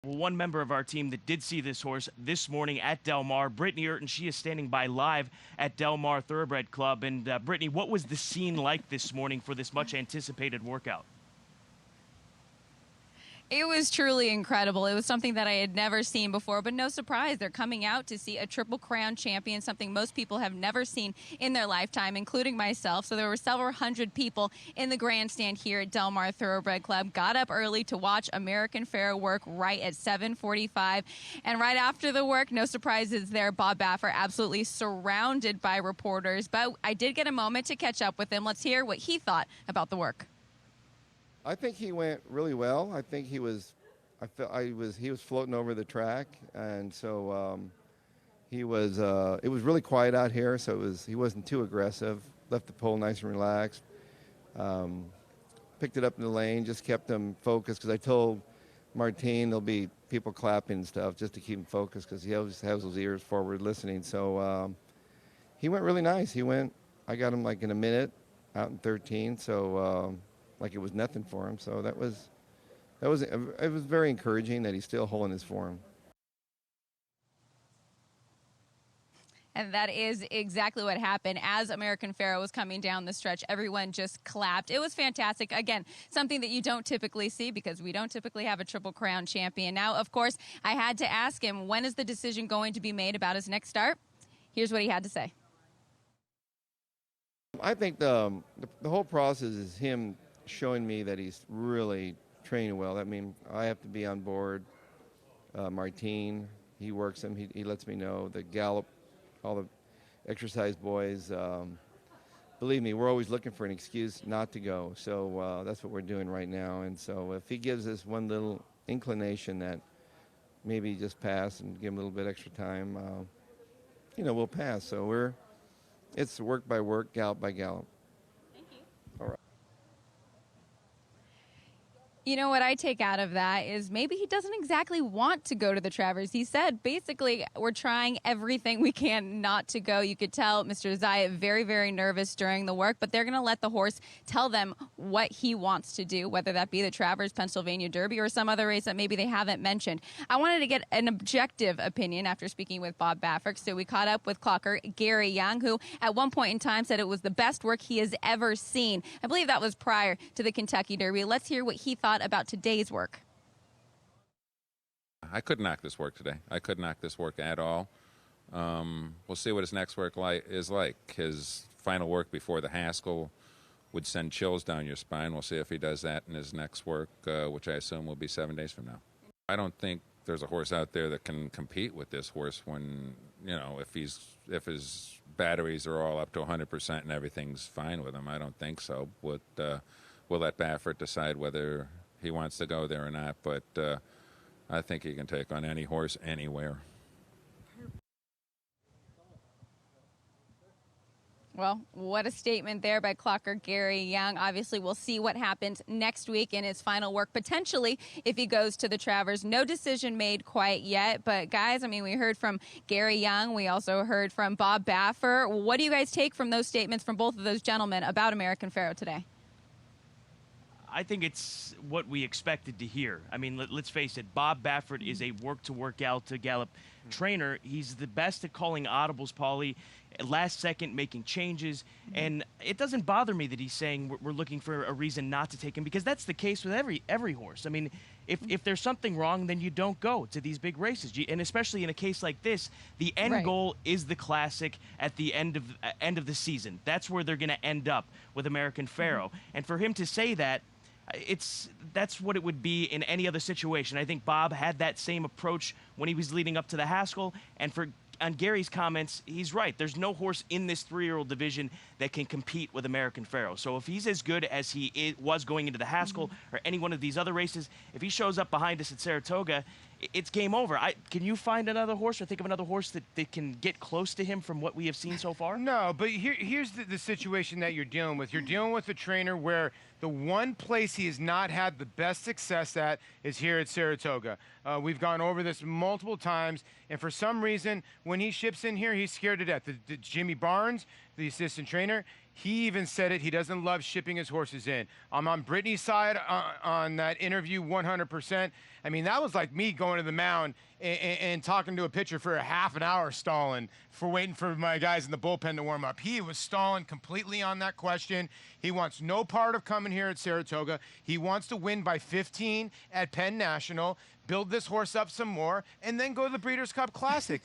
One member of our team that did see this horse this morning at Del Mar, Brittany Urton, she is standing by live at Del Mar Thoroughbred Club. And Brittany, what was the scene like this morning for this much anticipated workout? It was truly incredible. It was something that I had never seen before, but no surprise. They're coming out to see a Triple Crown champion, something most people have never seen in their lifetime, including myself. So there were several hundred people in the grandstand here at Del Mar Thoroughbred Club. Got up early to watch American Pharoah work right at 7:45. And right after the work, no surprises there, Bob Baffert absolutely surrounded by reporters. But I did get a moment to catch up with him. Let's hear what he thought about the work. I think he went really well. I think he was floating over the track, and so he was. It was really quiet out here, so he wasn't too aggressive. Left the pole nice and relaxed. Picked it up in the lane, just kept him focused. Because I told Martine there'll be people clapping and stuff just to keep him focused, because he always has those ears forward listening. So he went really nice. I got him like in a minute, out in 13. So. Like it was nothing for him. So it was very encouraging that he's still holding his form. And that is exactly what happened. As American Pharoah was coming down the stretch, everyone just clapped. It was fantastic. Again, something that you don't typically see, because we don't typically have a Triple Crown champion. Now, of course, I had to ask him, when is the decision going to be made about his next start? Here's what he had to say. I think the whole process is him showing me that he's really training well. I mean, I have to be on board. Martine, he works him. He lets me know. The gallop, all the exercise boys. Believe me, we're always looking for an excuse not to go. So that's what we're doing right now. And so if he gives us one little inclination that maybe just pass and give him a little bit extra time, we'll pass. So it's work by work, gallop by gallop. You know what I take out of that is maybe he doesn't exactly want to go to the Travers. He said, basically, we're trying everything we can not to go. You could tell Mr. Zayat very, very nervous during the work, but they're going to let the horse tell them what he wants to do, whether that be the Travers Pennsylvania Derby or some other race that maybe they haven't mentioned. I wanted to get an objective opinion after speaking with Bob Baffert. So we caught up with clocker Gary Young, who at one point in time said it was the best work he has ever seen. I believe that was prior to the Kentucky Derby. Let's hear what he thought about today's work. I couldn't knock this work today. I couldn't knock this work at all. We'll see what his next work is like. His final work before the Haskell would send chills down your spine. We'll see if he does that in his next work, which I assume will be 7 days from now. I don't think there's a horse out there that can compete with this horse when, if his batteries are all up to 100% and everything's fine with him. I don't think so. We'll let Baffert decide whether he wants to go there or not, but I think he can take on any horse anywhere. Well, what a statement there by clocker Gary Young. Obviously, we'll see what happens next week in his final work, potentially if he goes to the Travers. No decision made quite yet, but guys, we heard from Gary Young. We also heard from Bob Baffert. What do you guys take from those statements from both of those gentlemen about American Pharoah today? I think it's what we expected to hear. Let's face it, Bob Baffert is a work-to-work-out to gallop trainer. He's the best at calling audibles, Paulie, last second making changes. And it doesn't bother me that he's saying we're looking for a reason not to take him, because that's the case with every horse. If there's something wrong, then you don't go to these big races. And especially in a case like this, the end goal is the Classic at the end of the season. That's where they're going to end up with American Pharoah. And for him to say that, that's what it would be in any other situation. I think Bob had that same approach when he was leading up to the Haskell, and on Gary's comments, he's right. There's no horse in this 3-year-old division that can compete with American Pharoah. So if he's as good as he was going into the Haskell or any one of these other races, if he shows up behind us at Saratoga, it's game over. Can you find another horse or think of another horse that can get close to him from what we have seen so far? No, but here's the situation that you're dealing with. You're dealing with a trainer where the one place he has not had the best success at is here at Saratoga. We've gone over this multiple times, and for some reason, when he ships in here, he's scared to death. Jimmy Barnes, the assistant trainer, He even said it. He doesn't love shipping his horses in. I'm on Brittany's side on that interview 100%. I mean, that was like me going to the mound and talking to a pitcher for a half an hour stalling for waiting for my guys in the bullpen to warm up. He was stalling completely on that question. He wants no part of coming here at Saratoga. He wants to win by 15 at Penn National, build this horse up some more, and then go to the Breeders' Cup Classic.